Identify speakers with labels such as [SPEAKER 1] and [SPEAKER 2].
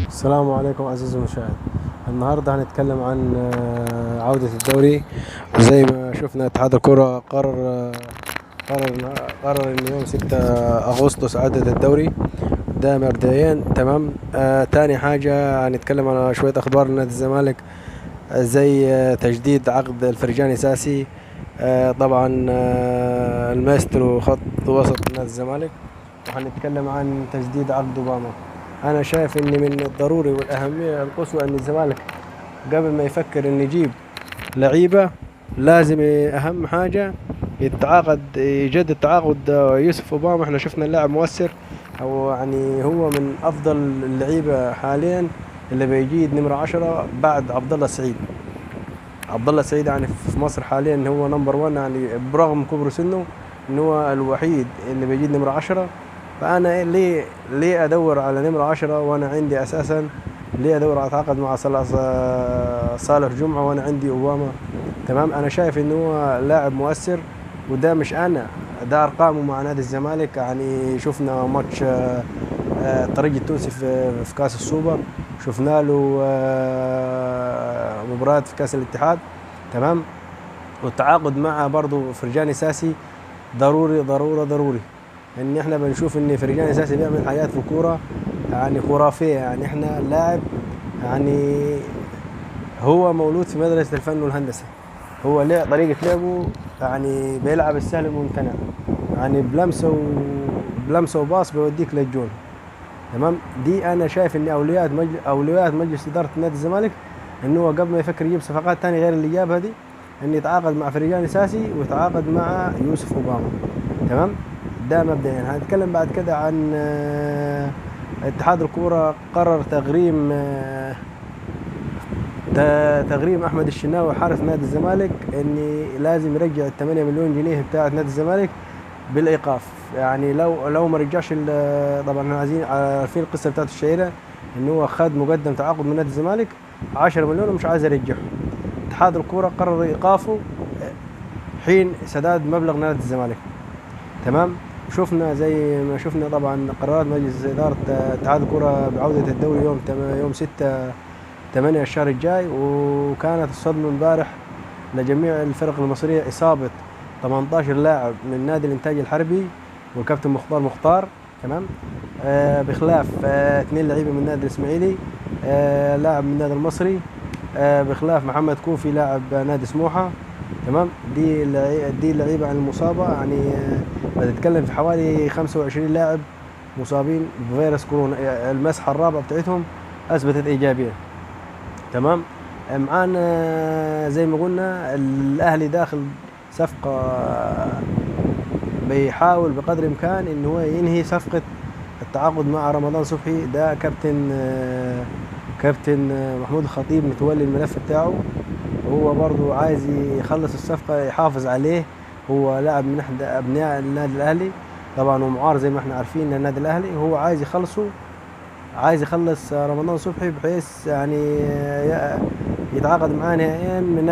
[SPEAKER 1] السلام عليكم عزيزي المشاهد. النهارده هنتكلم عن عودة الدوري. وزي ما شفنا اتحاد الكرة قرر ان يوم 6 اغسطس عودة الدوري. ده مبدئيا تمام. تاني حاجة هنتكلم عن شوية اخبار نادي الزمالك، زي تجديد عقد الفرجاني ساسي. طبعا المايسترو خط وسط نادي الزمالك. وهنتكلم عن تجديد عقد اوباما. انا شايف ان من الضروري والاهميه القصوى ان الزمالك قبل ما يفكر ان يجيب لعيبه لازم اهم حاجه يجدد تعاقد يوسف اوباما. احنا شفنا اللاعب مؤثر، او يعني هو من افضل اللعيبه حاليا اللي بيجيد نمرة 10 بعد عبد الله السعيد. عبد الله السعيد يعني في مصر حاليا هو نمبر 1، يعني برغم كبر سنه ان هو الوحيد اللي بيجيد نمرة 10. فانا ليه ادور على نمرة 10 وانا عندي اساسا؟ ليه ادور على اتعاقد مع صالح جمعة وانا عندي اوباما؟ تمام. انا شايف ان هو لاعب مؤثر، وده مش انا، ده ارقامه مع نادي الزمالك. يعني شفنا ماتش الطريق التونسي في كاس السوبر، شفنا له مباراة في كاس الاتحاد. تمام. والتعاقد مع برضو فرجاني ساسي ضروري ضروري ضروري، ان احنا بنشوف ان فرجاني ساسي بيعمل حاجات في الكوره يعني خرافيه. يعني احنا لاعب، يعني هو مولود في مدرسه الفن والهندسه. هو طريقه لعبه يعني بيلعب السهل الممتنع، يعني بلمسه وباص بيوديك للجون. تمام. دي انا شايف ان اولويات مجلس اداره نادي الزمالك، ان هو قبل ما يفكر يجيب صفقات ثانيه غير اللي جابها دي، ان يتعاقد مع فرجاني ساسي ويتعاقد مع يوسف اوباما. تمام. ده مبدئيا. هنتكلم بعد كده عن اتحاد الكوره قرر تغريم احمد الشناوي حارس نادي الزمالك، ان لازم يرجع ال 8 مليون جنيه بتاعه نادي الزمالك بالايقاف. يعني لو ما رجعش، طبعا عايزين عارفين القصه بتاعت الشهيره، ان هو خد مقدم تعاقد من نادي الزمالك 10 مليون ومش عايز يرجعه. اتحاد الكوره قرر ايقافه حين سداد مبلغ نادي الزمالك. تمام. زي ما شفنا طبعا قرارات مجلس اداره اتحاد الكوره بعوده الدوري يوم 6/8 الشهر الجاي. وكانت الصدمه امبارح لجميع الفرق المصريه اصابه 18 لاعب من نادي الانتاج الحربي والكابتن مختار. تمام. بخلاف 2 لعيبه من نادي الاسماعيلي، لاعب من النادي المصري، بخلاف محمد كوفي لاعب نادي سموحه. تمام. دي اللعيبه عن المصابه، يعني بتتكلم في حوالي 25 لاعب مصابين بفيروس كورونا. المسحه الرابعه بتاعتهم اثبتت ايجابيه. تمام. معانا زي ما قلنا الاهلي داخل صفقه، بيحاول بقدر الامكان ان هو ينهي صفقه التعاقد مع رمضان صبحي. ده كابتن محمود الخطيب متولي الملف بتاعه. هو برضو عايز يخلص الصفقة، يحافظ عليه. هو لاعب من احد ابناء النادي الاهلي طبعا، ومعار زي ما احنا عارفين النادي الاهلي. هو عايز يخلص رمضان صبحي بحيث يعني يتعاقد معاه نهائيا من